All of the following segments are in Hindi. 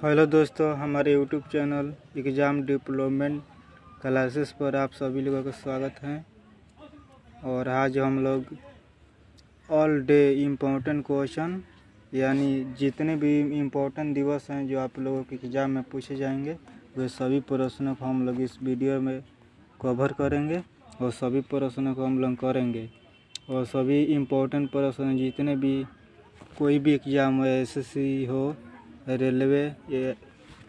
हेलो दोस्तों, हमारे YouTube channel exam development classes पर आप सभी लोगों का स्वागत है। और आज हम लोग ऑल डे इम्पोर्टेंट क्वेश्चन यानी जितने भी इम्पोर्टेंट दिवस हैं जो आप लोगों के एग्ज़ाम में पूछे जाएंगे वे सभी प्रश्नों को हम लोग इस वीडियो में कवर करेंगे और सभी प्रश्नों को हम लोग करेंगे। और सभी इम्पोर्टेंट प्रश्न जितने भी कोई भी एग्ज़ाम हो, एसएससी हो, रेलवे,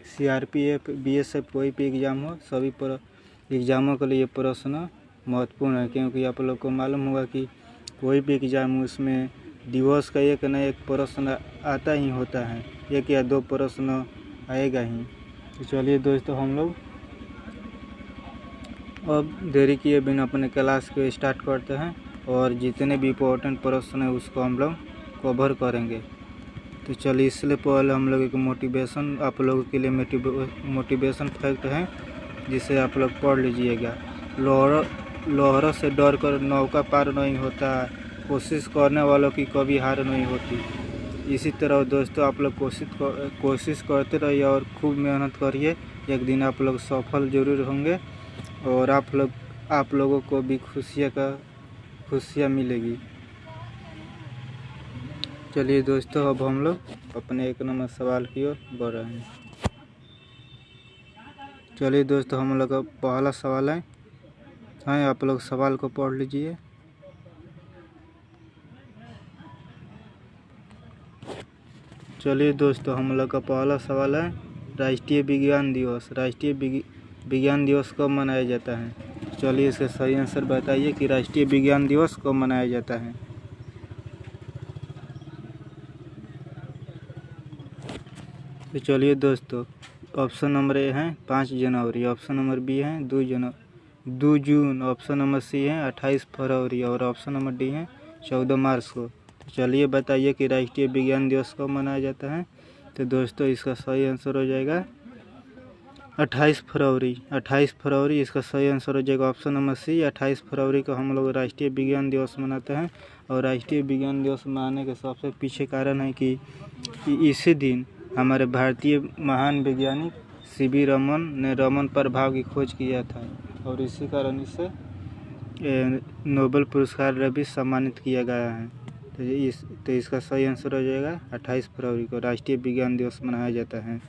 सीआरपीएफ, बीएसएफ, कोई भी एग्ज़ाम हो, सभी एग्ज़ामों के लिए प्रश्न महत्वपूर्ण है। क्योंकि आप लोग को मालूम होगा कि कोई भी एग्ज़ाम उसमें दिवस का एक न एक प्रश्न आता ही होता है, एक या दो प्रश्न आएगा ही। तो चलिए दोस्तों, हम लोग अब देरी किए बिना अपने क्लास को स्टार्ट करते हैं और जितने भी इम्पोर्टेंट प्रश्न हैं उसको हम लोग कवर करेंगे। तो चलिए, इसलिए पहले हम लोग एक मोटिवेशन आप लोगों के लिए मोटिवेशन फैक्ट है जिसे आप लोग पढ़ लीजिएगा। लहरों से डर कर नौका पार नहीं होता, कोशिश करने वालों की कभी हार नहीं होती। इसी तरह दोस्तों, आप लोग कोशिश करते रहिए और खूब मेहनत करिए। एक दिन आप लोग सफल जरूर होंगे और आप लोगों को भी खुशियाँ मिलेगी। चलिए दोस्तों, अब हम लोग अपने 1 नंबर सवाल की ओर बढ़ रहे हैं। चलिए दोस्तों, हम लोग का पहला सवाल है, आप लोग सवाल को पढ़ लीजिए। चलिए दोस्तों, हम लोग का पहला सवाल है, राष्ट्रीय विज्ञान दिवस विज्ञान दिवस कब मनाया जाता है? चलिए इसका सही आंसर बताइए कि राष्ट्रीय विज्ञान दिवस कब मनाया जाता है। तो चलिए दोस्तों, ऑप्शन नंबर ए है 5 जनवरी, ऑप्शन नंबर बी है 2 जून, ऑप्शन नंबर सी है 28 फरवरी और ऑप्शन नंबर डी है 14 मार्च को। तो चलिए बताइए कि राष्ट्रीय विज्ञान दिवस कब मनाया जाता है। तो दोस्तों, इसका सही आंसर हो जाएगा 28 फरवरी। 28 फरवरी इसका सही आंसर हो जाएगा ऑप्शन नंबर सी। 28 फरवरी को हम लोग राष्ट्रीय विज्ञान दिवस मनाते हैं। और राष्ट्रीय विज्ञान दिवस मनाने के सबसे पीछे कारण है कि इसी दिन हमारे भारतीय महान वैज्ञानिक सीवी रमन ने रमन प्रभाव की खोज किया था और इसी कारण इसे नोबेल पुरस्कार भी सम्मानित किया गया है। तो इसका सही आंसर हो जाएगा 28 फरवरी को राष्ट्रीय विज्ञान दिवस मनाया जाता है।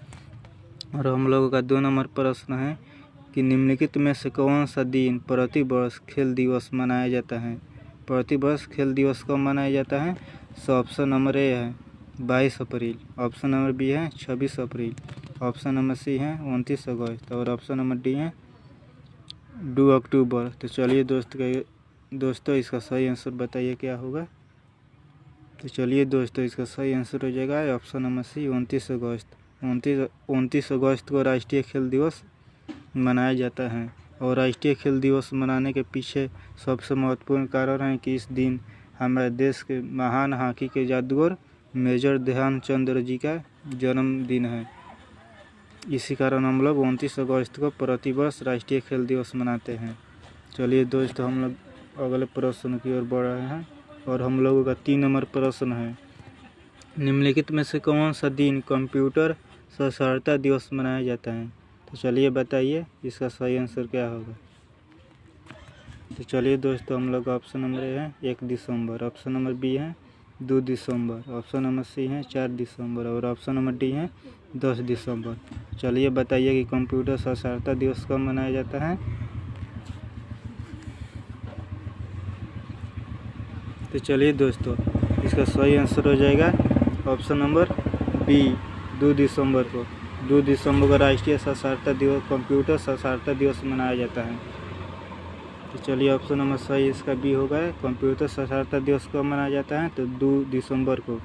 और हम लोगों का 2 नंबर प्रश्न है कि निम्नलिखित में से कौन सा दिन प्रति वर्ष खेल दिवस मनाया जाता है? प्रति वर्ष खेल दिवस कब मनाया जाता है? सो ऑप्शन नंबर ए है 22 अप्रैल, ऑप्शन नंबर बी है 26 अप्रैल, ऑप्शन नंबर सी है 29 अगस्त और ऑप्शन नंबर डी है 2 अक्टूबर। तो चलिए दोस्तों इसका सही आंसर बताइए क्या होगा। तो चलिए दोस्तों, इसका सही आंसर हो जाएगा ऑप्शन नंबर सी 29 अगस्त। 29 अगस्त को राष्ट्रीय खेल दिवस मनाया जाता है। और राष्ट्रीय खेल दिवस मनाने के पीछे सबसे महत्वपूर्ण कारण है कि इस दिन हमारे देश के महान हॉकी के जादूगर मेजर ध्यानचंद जी का जन्मदिन है। इसी कारण हम लोग 29 अगस्त को प्रति वर्ष राष्ट्रीय खेल दिवस मनाते हैं। चलिए दोस्तों, हम लोग अगले प्रश्न की ओर बढ़ रहे हैं और हम लोगों का 3 नंबर प्रश्न है, निम्नलिखित में से कौन सा दिन कंप्यूटर साक्षरता दिवस मनाया जाता है? तो चलिए बताइए इसका सही आंसर क्या होगा। तो चलिए दोस्तों, हम लोग ऑप्शन नंबर ए है 1 दिसंबर, ऑप्शन नंबर बी है 2 दिसंबर, ऑप्शन नंबर सी है 4 दिसंबर और ऑप्शन नंबर डी है 10 दिसंबर। चलिए बताइए कि कंप्यूटर साक्षरता दिवस कब मनाया जाता है। तो चलिए दोस्तों, इसका सही आंसर हो जाएगा ऑप्शन नंबर बी 2 दिसंबर को। 2 दिसंबर को राष्ट्रीय साक्षरता दिवस कंप्यूटर साक्षरता दिवस मनाया जाता है। तो चलिए ऑप्शन नंबर सही इसका बी होगा, कंप्यूटर साक्षरता दिवस कब मनाया जाता है? तो 2 दिसंबर को।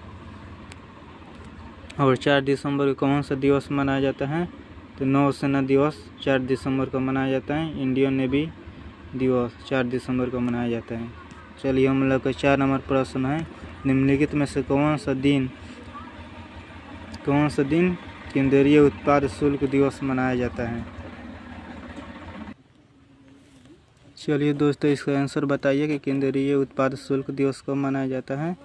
और 4 दिसंबर को कौन सा दिवस मनाया जाता है? तो नौसेना दिवस 4 दिसंबर को मनाया जाता है। इंडियन नेवी दिवस 4 दिसंबर को मनाया जाता है। चलिए हम लोग का 4 नंबर प्रश्न है, निम्नलिखित में से कौन सा दिन केंद्रीय उत्पाद शुल्क दिवस मनाया जाता है? चलिए दोस्तों, इसका आंसर बताइए कि केंद्रीय उत्पाद शुल्क दिवस कब मनाया जाता है।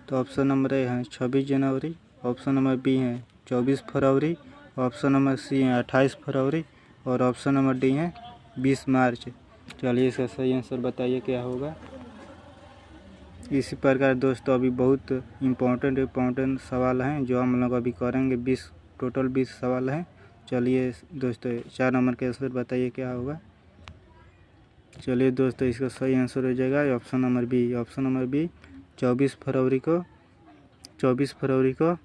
तो ऑप्शन नंबर ए है 26 जनवरी, ऑप्शन नंबर बी है 24 फरवरी, ऑप्शन नंबर सी है 28 फरवरी और ऑप्शन नंबर डी है 20 मार्च। चलिए इसका सही आंसर बताइए क्या होगा। इसी प्रकार दोस्तों अभी बहुत इम्पोर्टेंट सवाल हैं जो हम लोग अभी करेंगे। टोटल 20 सवाल हैं। चलिए दोस्तों 4 नंबर के आंसर बताइए क्या होगा। चलिए दोस्तों इसका सही आंसर हो जाएगा option number B. Option number B 24 फरवरी को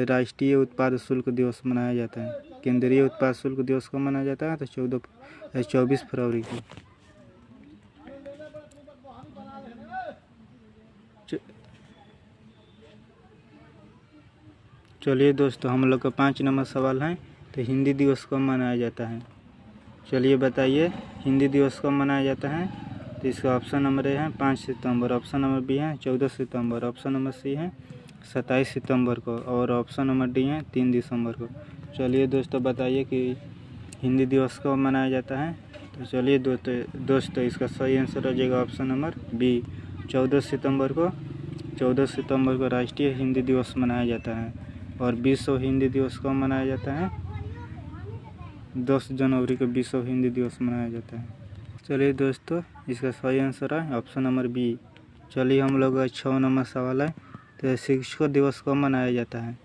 राष्ट्रीय उत्पाद शुल्क दिवस मनाया जाता है। केंद्रीय उत्पाद शुल्क दिवस को मनाया जाता है तो 24 फरवरी को। चलिए दोस्तों हम लोग का 5 नंबर सवाल है तो हिंदी दिवस कब मनाया जाता है। चलिए बताइए हिंदी दिवस कब मनाया जाता है। तो इसका ऑप्शन नंबर ए है 5 सितंबर, ऑप्शन नंबर बी है 14 सितंबर, ऑप्शन नंबर सी है 27 सितंबर को और ऑप्शन नंबर डी है 3 दिसंबर को। चलिए दोस्तों बताइए कि हिंदी दिवस कब मनाया जाता है। तो चलिए दोस्तों इसका सही आंसर हो जाएगा ऑप्शन नंबर बी 14 सितंबर को राष्ट्रीय हिंदी दिवस मनाया जाता है। और विश्व हिंदी दिवस कब मनाया जाता है। 10 जनवरी को विश्व हिंदी दिवस मनाया जाता है। चलिए दोस्तों इसका सही आंसर है ऑप्शन नंबर बी। चलिए हम लोग का 6 नंबर सवाल है तो शिक्षक दिवस कब मनाया जाता है।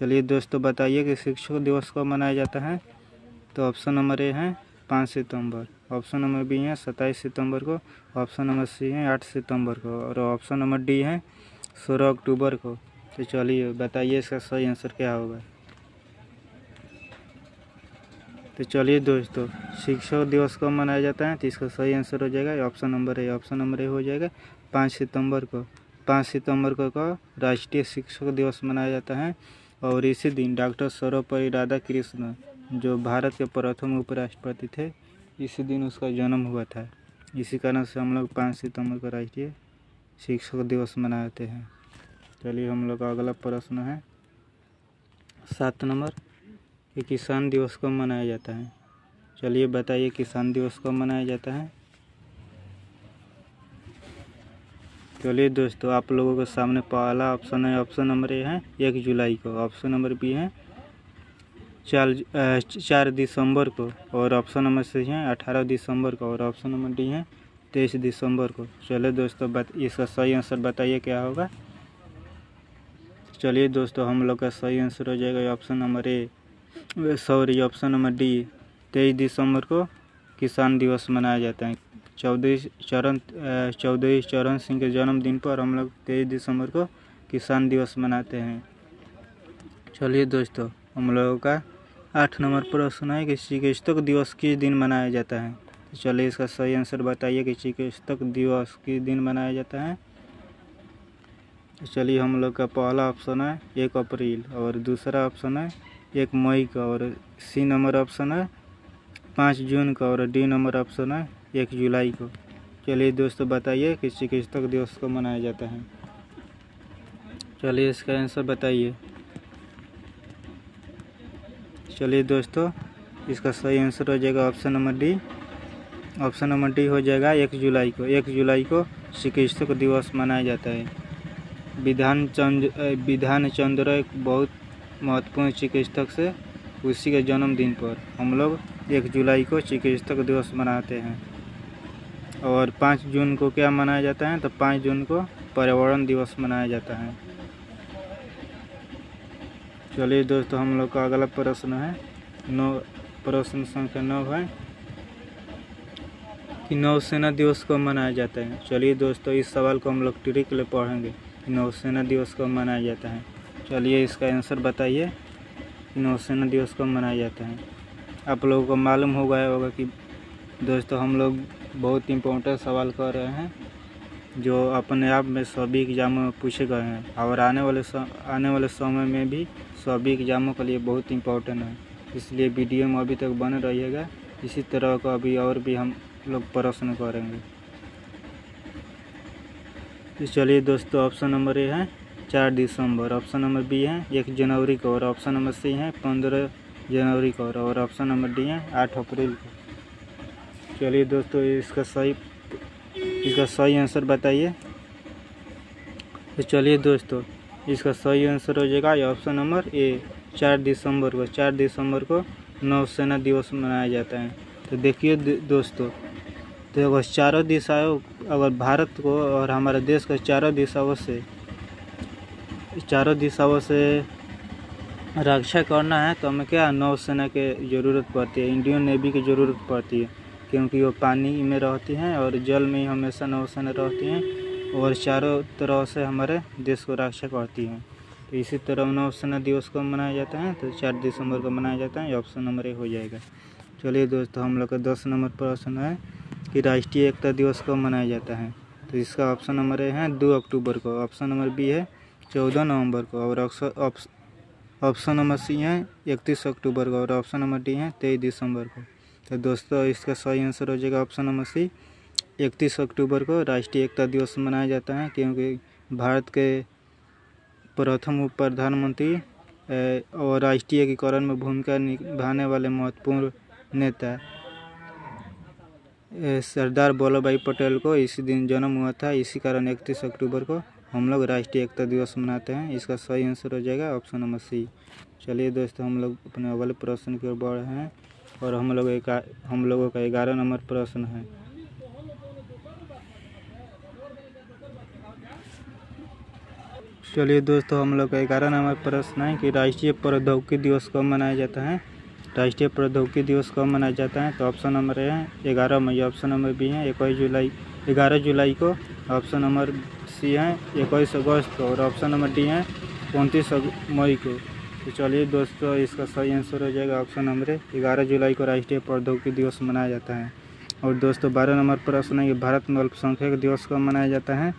चलिए दोस्तों बताइए कि शिक्षक दिवस कब मनाया जाता है। तो ऑप्शन नंबर ए है 5 सितंबर, ऑप्शन नंबर बी है 27 सितंबर को, ऑप्शन नंबर सी है 8 सितंबर को और ऑप्शन नंबर डी है 16 अक्टूबर को। तो चलिए बताइए इसका सही आंसर क्या होगा। तो चलिए दोस्तों शिक्षक दिवस कब मनाया जाता है तो इसका सही आंसर हो जाएगा option number A. Option number A हो जाएगा 5 सितंबर को। 5 सितंबर को राष्ट्रीय शिक्षक दिवस मनाया जाता है और इसी दिन डॉक्टर सर्वपल्ली राधाकृष्णन जो भारत के प्रथम उपराष्ट्रपति थे, इसी दिन उसका जन्म हुआ था। इसी कारण से हम लोग 5 सितंबर को राष्ट्रीय शिक्षक दिवस मनाते हैं। चलिए हम लोग का अगला प्रश्न है 7 नंबर कि किसान दिवस कब मनाया जाता है। चलिए बताइए किसान दिवस कब मनाया जाता है। चलिए दोस्तों आप लोगों के सामने पहला ऑप्शन है, ऑप्शन नंबर ए है 1 जुलाई को, ऑप्शन नंबर बी है 4 दिसंबर को और ऑप्शन नंबर सी है 18 दिसंबर को और ऑप्शन नंबर डी है 23 दिसंबर को। चलिए दोस्तों इसका सही आंसर बताइए क्या होगा। चलिए दोस्तों हम लोग का सही आंसर हो जाएगा option number A option number D 23 दिसंबर को किसान दिवस मनाया जाता है। चौधरी चरण सिंह के जन्मदिन पर हम लोग 23 दिसंबर को किसान दिवस मनाते हैं। चलिए दोस्तों हम लोगों का 8 नंबर प्रश्न है कि चिकित्सक दिवस किस दिन मनाया जाता है। तो चलिए इसका सही आंसर बताइए कि चिकित्सक दिवस किस दिन मनाया जाता है। तो चलिए हम लोग का पहला ऑप्शन है 1 अप्रैल और दूसरा ऑप्शन है 1 मई का और सी नंबर ऑप्शन है 5 जून का और डी नंबर ऑप्शन है 1 जुलाई को। चलिए दोस्तों बताइए कि चिकित्सक दिवस को मनाया जाता है। चलिए इसका आंसर बताइए। चलिए दोस्तों इसका सही आंसर हो जाएगा option number D. Option number D हो जाएगा 1 जुलाई को। 1 जुलाई को चिकित्सक दिवस मनाया जाता है। विधान चंद्र एक बहुत महत्वपूर्ण चिकित्सक से उसी के जन्मदिन पर हम लोग 1 जुलाई को चिकित्सक दिवस मनाते हैं। और 5 जून को क्या मनाया जाता है तो 5 जून को पर्यावरण दिवस मनाया जाता है। चलिए दोस्तों हम लोग का अगला प्रश्न है प्रश्न संख्या 9 है कि नौसेना दिवस कब मनाया जाता है। चलिए दोस्तों इस सवाल को हम लोग ट्रिक के लिए पढ़ेंगे कि नौसेना दिवस कब मनाया जाता है। चलिए इसका आंसर बताइए कि नौसेना दिवस कब मनाया जाता है। आप लोगों को मालूम हो गया होगा कि दोस्तों हम लोग बहुत इम्पोर्टेंट सवाल कर रहे हैं जो अपने आप में सभी एग्जामों में पूछे गए हैं और आने वाले समय में भी सभी एग्जामों के लिए बहुत इम्पोर्टेंट है। इसलिए वीडियो में अभी तक बने रहिएगा। इसी तरह का अभी और भी हम लोग प्रश्न करेंगे। तो चलिए दोस्तों ऑप्शन नंबर ए है 4 दिसंबर, ऑप्शन नंबर बी है 1 जनवरी को और ऑप्शन नंबर सी है 15 जनवरी को और ऑप्शन नंबर डी है 8 अप्रैल को। चलिए दोस्तों इसका सही आंसर बताइए। तो चलिए दोस्तों इसका सही आंसर हो जाएगा ऑप्शन नंबर ए 4 दिसंबर को नौसेना दिवस मनाया जाता है। तो देखिए दोस्तों, तो अगर चारों दिशाओं अगर भारत को और हमारे देश को चारों दिशाओं से रक्षा करना है तो हमें क्या नौसेना के ज़रूरत पड़ती है, इंडियन नेवी की ज़रूरत पड़ती है, क्योंकि वो पानी में रहती हैं और जल में ही हमेशा नौसेना रहती हैं और चारों तरह से हमारे देश को रक्षा करती हैं। तो इसी तरह नौसेना दिवस को मनाया जाता है, तो 4 दिसंबर को मनाया जाता है। ऑप्शन नंबर ए हो जाएगा। चलिए दोस्तों, हम लोग का 10 नंबर प्रश्न है कि राष्ट्रीय एकता दिवस कब मनाया जाता है। तो इसका ऑप्शन नंबर ए है 2 अक्टूबर को, ऑप्शन नंबर बी है 14 नवंबर को, और ऑप्शन नंबर सी है 31 अक्टूबर को, और ऑप्शन नंबर डी है 23 दिसंबर को। तो दोस्तों, इसका सही आंसर हो जाएगा ऑप्शन नंबर सी 31 अक्टूबर को राष्ट्रीय एकता दिवस मनाया जाता है, क्योंकि भारत के प्रथम उप प्रधानमंत्री और राष्ट्रीय एकीकरण में भूमिका निभाने वाले महत्वपूर्ण नेता सरदार वल्लभ भाई पटेल को इसी दिन जन्म हुआ था। इसी कारण 31 अक्टूबर को हम लोग राष्ट्रीय एकता दिवस मनाते हैं। इसका सही आंसर हो जाएगा ऑप्शन नंबर सी। चलिए दोस्तों, हम लोग अपने अगले प्रश्न की ओर बढ़ रहे हैं और हम लोगों का 11 नंबर प्रश्न है। चलिए दोस्तों, हम लोग का 11 नंबर प्रश्न है कि राष्ट्रीय प्रौद्योगिकी दिवस कब मनाया जाता है। राष्ट्रीय प्रौद्योगिकी दिवस कब मनाया जाता है। तो ऑप्शन नंबर ए है 11 मई, ऑप्शन नंबर बी है 11 जुलाई को, ऑप्शन नंबर सी है 21 अगस्त को, और ऑप्शन नंबर डी है 29 मई को। तो चलिए दोस्तों, इसका सही आंसर हो जाएगा ऑप्शन नंबर ए 11 जुलाई को राष्ट्रीय प्रौद्योगिकी दिवस मनाया जाता है। और दोस्तों, 12 नंबर प्रश्न है कि भारत में अल्पसंख्यक दिवस कब मनाया जाता है।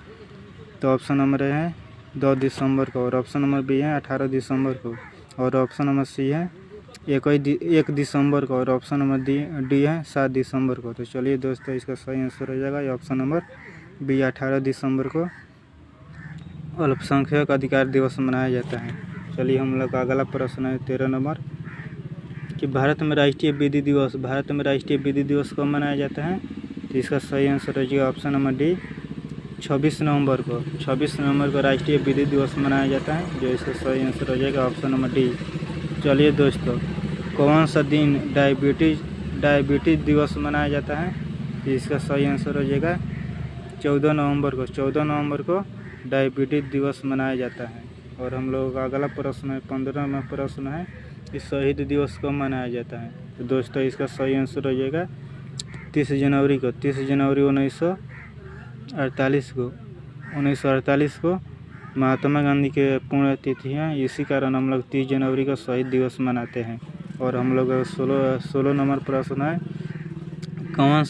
तो ऑप्शन नंबर ए है 2 दिसंबर को, और ऑप्शन नंबर बी है 18 दिसंबर को, और ऑप्शन नंबर सी है 1 दिसंबर को, और ऑप्शन नंबर डी है 7 दिसंबर को। तो चलिए दोस्तों, इसका सही आंसर हो जाएगा ऑप्शन नंबर बी 18 दिसंबर को अल्पसंख्यक अधिकार दिवस मनाया जाता है। चलिए, हम लोग का अगला प्रश्न है 13 नंबर कि भारत में राष्ट्रीय विधि दिवस कब मनाया जाता है। तो इसका सही आंसर हो जाएगा ऑप्शन नंबर डी 26 नवंबर को राष्ट्रीय विधि दिवस मनाया जाता है, जो इसका सही आंसर हो जाएगा ऑप्शन नंबर डी। चलिए दोस्तों, कौन सा दिन डायबिटीज दिवस मनाया जाता है। तो इसका सही आंसर हो जाएगा 14 नवंबर को डायबिटीज दिवस मनाया जाता है। और हम लोगों का अगला प्रश्न है 15वां प्रश्न है कि शहीद दिवस कब मनाया जाता है। तो दोस्तों, इसका सही आंसर हो जाएगा 30 जनवरी 1948 को महात्मा गांधी के पुण्यतिथि है। इसी कारण हम लोग 30 जनवरी को शहीद दिवस मनाते हैं। और हम लोग 16 नंबर प्रश्न है कौन सा